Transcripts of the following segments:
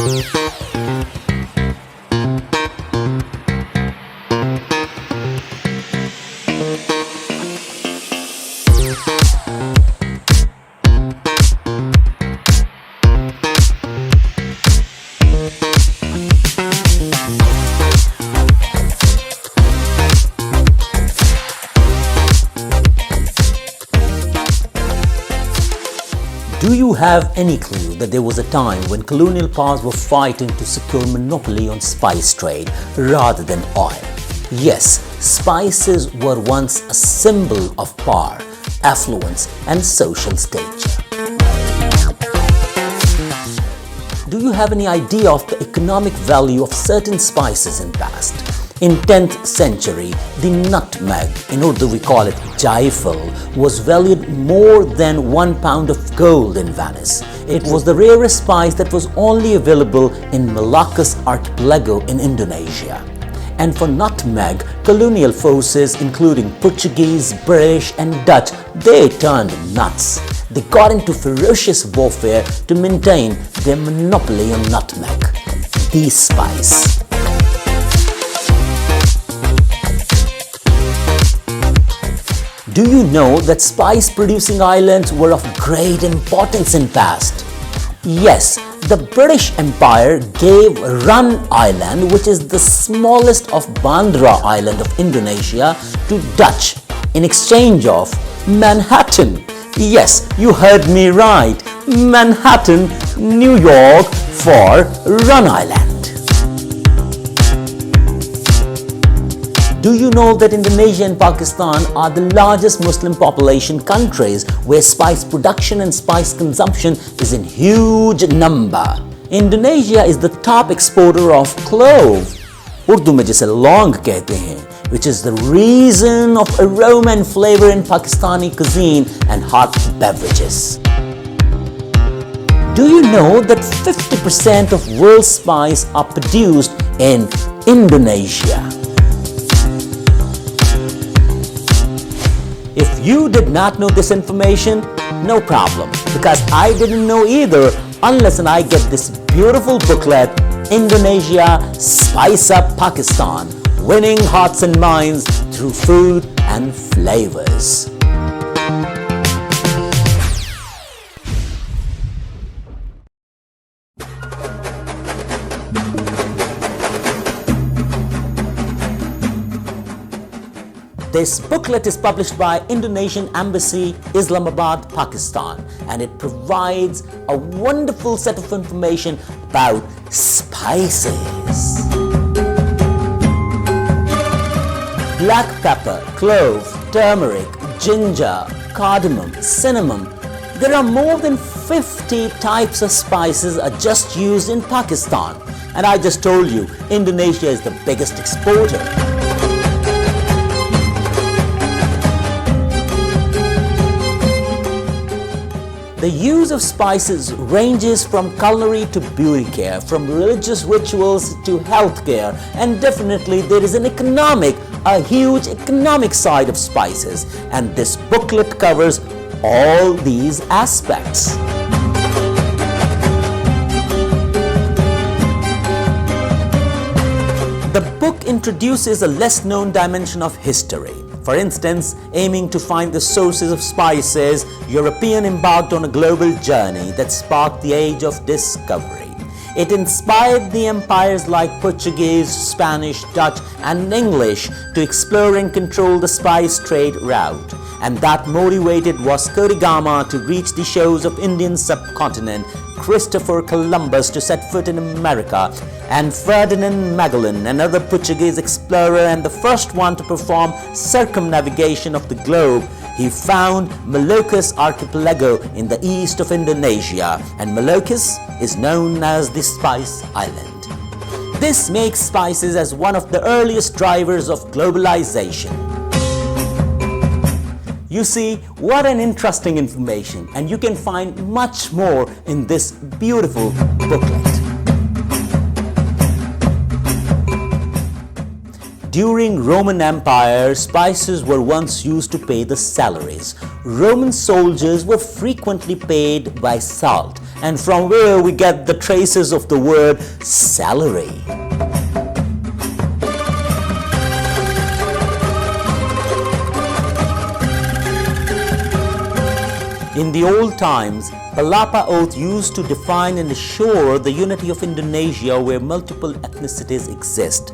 Do you have any clue that there was a time when colonial powers were fighting to secure monopoly on spice trade rather than oil? Yes, spices were once a symbol of power, affluence and social stature. Do you have any idea of the economic value of certain spices in past? In 10th century, the nutmeg, in Urdu we call it jaifal, was valued more than 1 pound of gold in Venice. It was the rarest spice that was only available in Malacca's archipelago in Indonesia. And for nutmeg, colonial forces including Portuguese, British and Dutch, they turned nuts. They got into ferocious warfare to maintain their monopoly on nutmeg, the spice. Do you know that spice-producing islands were of great importance in past? Yes, the British Empire gave Run Island, which is the smallest of Bandra Island of Indonesia, to Dutch in exchange of Manhattan. Yes, you heard me right. Manhattan, New York for Run Island. Do you know that Indonesia and Pakistan are the largest Muslim population countries where spice production and spice consumption is in huge number? Indonesia is the top exporter of clove, Urdu में जिसे लौंग कहते हैं, which is the reason of aroma and flavor in Pakistani cuisine and hot beverages. Do you know that 50% of world's spice are produced in Indonesia? If you did not know this information, no problem, because I didn't know either unless I get this beautiful booklet, Indonesia Spice Up Pakistan, winning hearts and minds through food and flavors. This booklet is published by Indonesian Embassy, Islamabad, Pakistan, and it provides a wonderful set of information about spices. Black pepper, clove, turmeric, ginger, cardamom, cinnamon. There are more than 50 types of spices are just used in Pakistan. And I just told you, Indonesia is the biggest exporter. The use of spices ranges from culinary to beauty care, from religious rituals to healthcare, and definitely there is a huge economic side of spices, and this booklet covers all these aspects. The book introduces a less known dimension of history. For instance, aiming to find the sources of spices, Europeans embarked on a global journey that sparked the age of discovery. It inspired the empires like Portuguese, Spanish, Dutch and English to explore and control the spice trade route. And that motivated Vasco da Gama to reach the shores of Indian subcontinent, Christopher Columbus to set foot in America, and Ferdinand Magellan, another Portuguese explorer and the first one to perform circumnavigation of the globe. He found Moluccas archipelago in the east of Indonesia, and Moluccas is known as the Spice Island. This makes spices as one of the earliest drivers of globalization. You see, what an interesting information, and you can find much more in this beautiful booklet. During Roman Empire, spices were once used to pay the salaries. Roman soldiers were frequently paid by salt, and from where we get the traces of the word celery. In the old times, Palapa oath used to define and assure the unity of Indonesia where multiple ethnicities exist.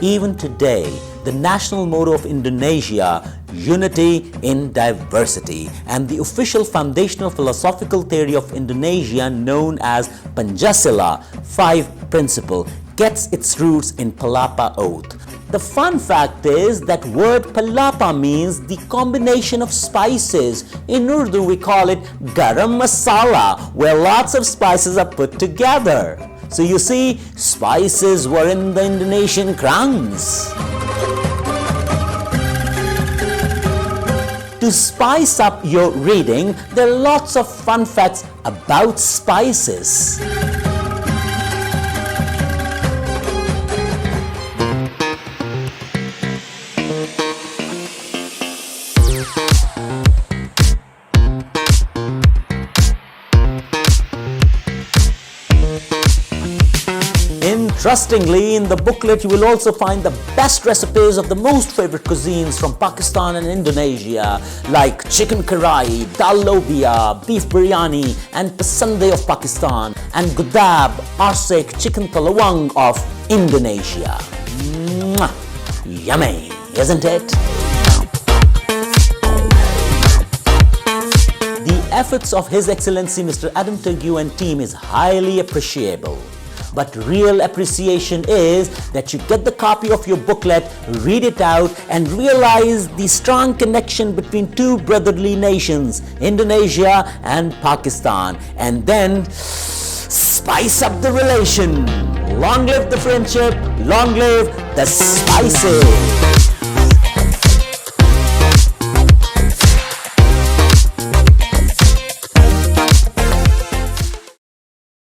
Even today, the national motto of Indonesia, unity in diversity, and the official foundational philosophical theory of Indonesia known as Pancasila, 5 principle, gets its roots in Palapa oath. The fun fact is that word palapa means the combination of spices. In Urdu we call it garam masala, where lots of spices are put together. So you see, spices were in the Indonesian crowns. To spice up your reading, there are lots of fun facts about spices. Interestingly, in the booklet you will also find the best recipes of the most favorite cuisines from Pakistan and Indonesia, like chicken karai, dal lobia, beef biryani, and pasande of Pakistan, and gudab, arsik, chicken palawang of Indonesia. Mwah! Yummy, isn't it? The efforts of His Excellency Mr. Adam Turgu and team is highly appreciable. But real appreciation is that you get the copy of your booklet, read it out, and realize the strong connection between two brotherly nations, Indonesia and Pakistan, and then spice up the relation. Long live the friendship, long live the spices.